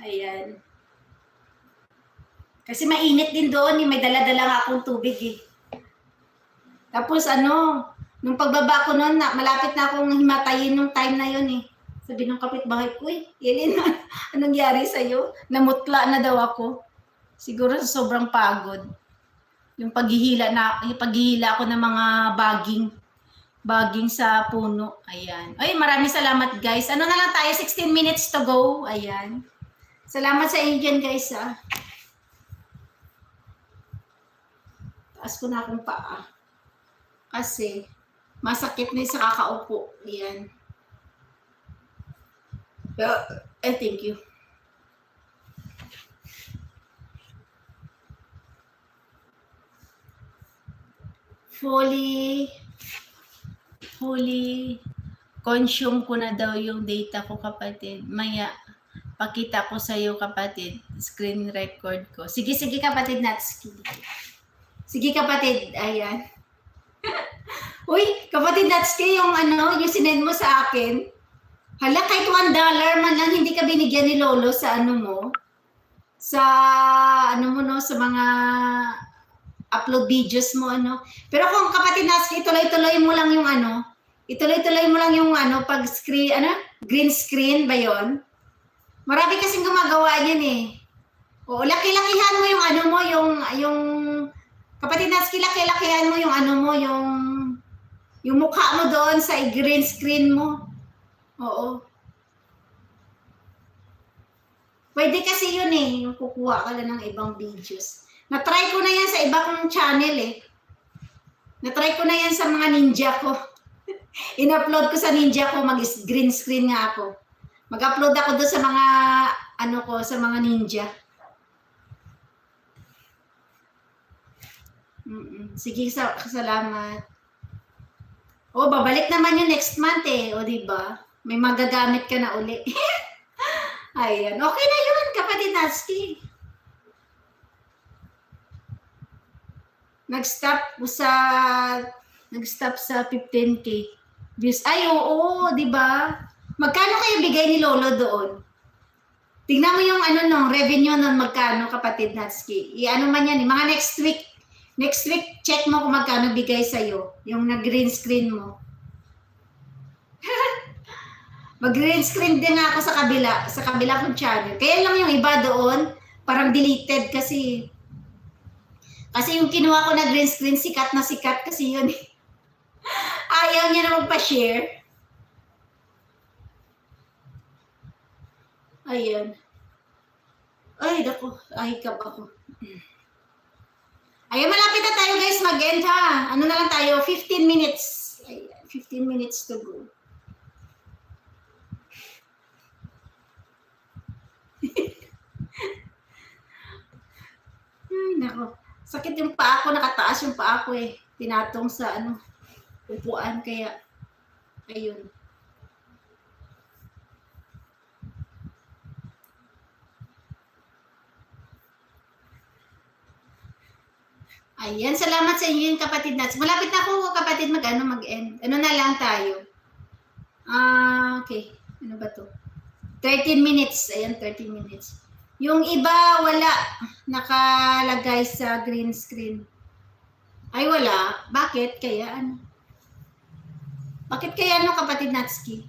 Ayan. Kasi mainit din doon, may dala-dala nga akong tubig eh. Tapos nung pagbaba ko noon, malapit na akong himatayin nung time na yun eh. Sabi ng kapitbahay ko, Ilin, anong nangyari sa'yo? Namutla na daw ako. Siguro sa sobrang pagod. Yung paghihila ako ng mga baging sa puno. Ayan. Ay, maraming salamat guys. Ano na lang tayo, 16 minutes to go. Ayan. Salamat sa inyo dyan guys Taas ko na akong paa. Kasi masakit na sa kakaupo. Ayan. Thank you. Fully consume ko na daw yung data ko, kapatid. Maya, pakita ko sa iyo, kapatid. Screen record ko. Sige, kapatid Natsuki. Sige, kapatid. Ayan. Uy, kapatid Natsuki, yung yung sinend mo sa akin. Hala, kahit $1 man lang hindi ka binigyan ni Lolo sa sa sa mga upload videos mo Pero kung kapatid Natsuki, ituloy-tuloy mo lang yung pag screen green screen ba 'yon? Marami kasing gumagawa niyan eh. Oo, laki-lakihan mo yung yung kapatid Natsuki, laki-lakihan mo yung mukha mo doon sa green screen mo. Oo. Pwede kasi yun eh, yung kukuha ka lang ng ibang videos. Na-try ko na yan sa iba kong channel eh. Na-try ko na yan sa mga ninja ko. In-upload ko sa ninja ko, mag-green screen nga ako. Mag-upload ako doon sa mga, sa mga ninja. Sige, salamat. Babalik naman yun next month eh, diba? May magagamit ka na uli. Ayan. Okay na yun, kapatid Natsuki. Nag-stop sa 15K views. Ay, oo, di ba? Magkano kayo bigay ni Lolo doon? Tingnan mo yung revenue ng magkano, kapatid Natsuki. Man yan, mga next week. Next week, check mo kung magkano bigay sa'yo. Yung nag-green screen mo. Mag-green screen din ako sa kabila kong channel. Kaya lang yung iba doon, parang deleted kasi. Kasi yung kinuha ko na green screen, sikat na sikat kasi yun. Ayaw niya na magpa-share. Ayan. Ay, dako. Ahikap ako. Ayan, malapit na tayo guys mag-end ha. Ano na lang tayo? 15 minutes. Ayan, 15 minutes to go. Ay, nako. Sakit yung paa ko, nakataas yung paa ko eh. Pinatong sa upuan, kaya ayun. Ayan, salamat sa inyo yung kapatid Nats. Malapit na ako, kapatid, mag-end. Ano na lang tayo? Okay. Ano ba to? 13 minutes. Ayan, 13 minutes. Yung iba, wala. Nakalagay sa green screen. Ay, wala. Bakit? Kaya Bakit kaya kapatid Natsuki?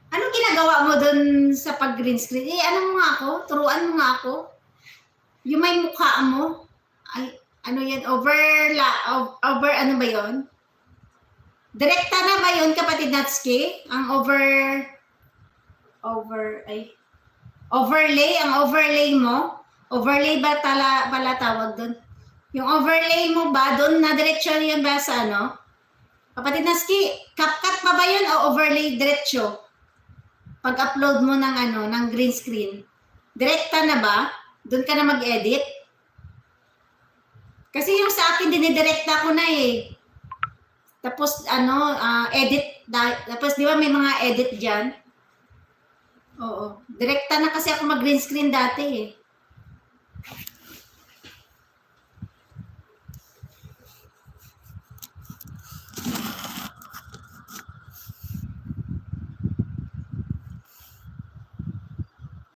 Anong ginagawa mo dun sa pag-green screen? Ano mo nga ako? Turuan mo nga ako? Yung may mukha mo? Ay, yan? Over ano ba yon? Direkta na ba yon, kapatid Natsuki? Ang overlay? Ang overlay mo? Overlay ba pala tawag doon? Yung overlay mo ba, doon na diretsyo yun ba sa Kapatid Natsuki, CapCut pa ba yun o overlay diretsyo? Pag-upload mo ng green screen. Direkta na ba? Doon ka na mag-edit? Kasi yung sa akin, dinidirekta ko na eh. Tapos, edit. Tapos, di ba may mga edit dyan? Oo. Direkta na kasi ako mag-green screen dati eh.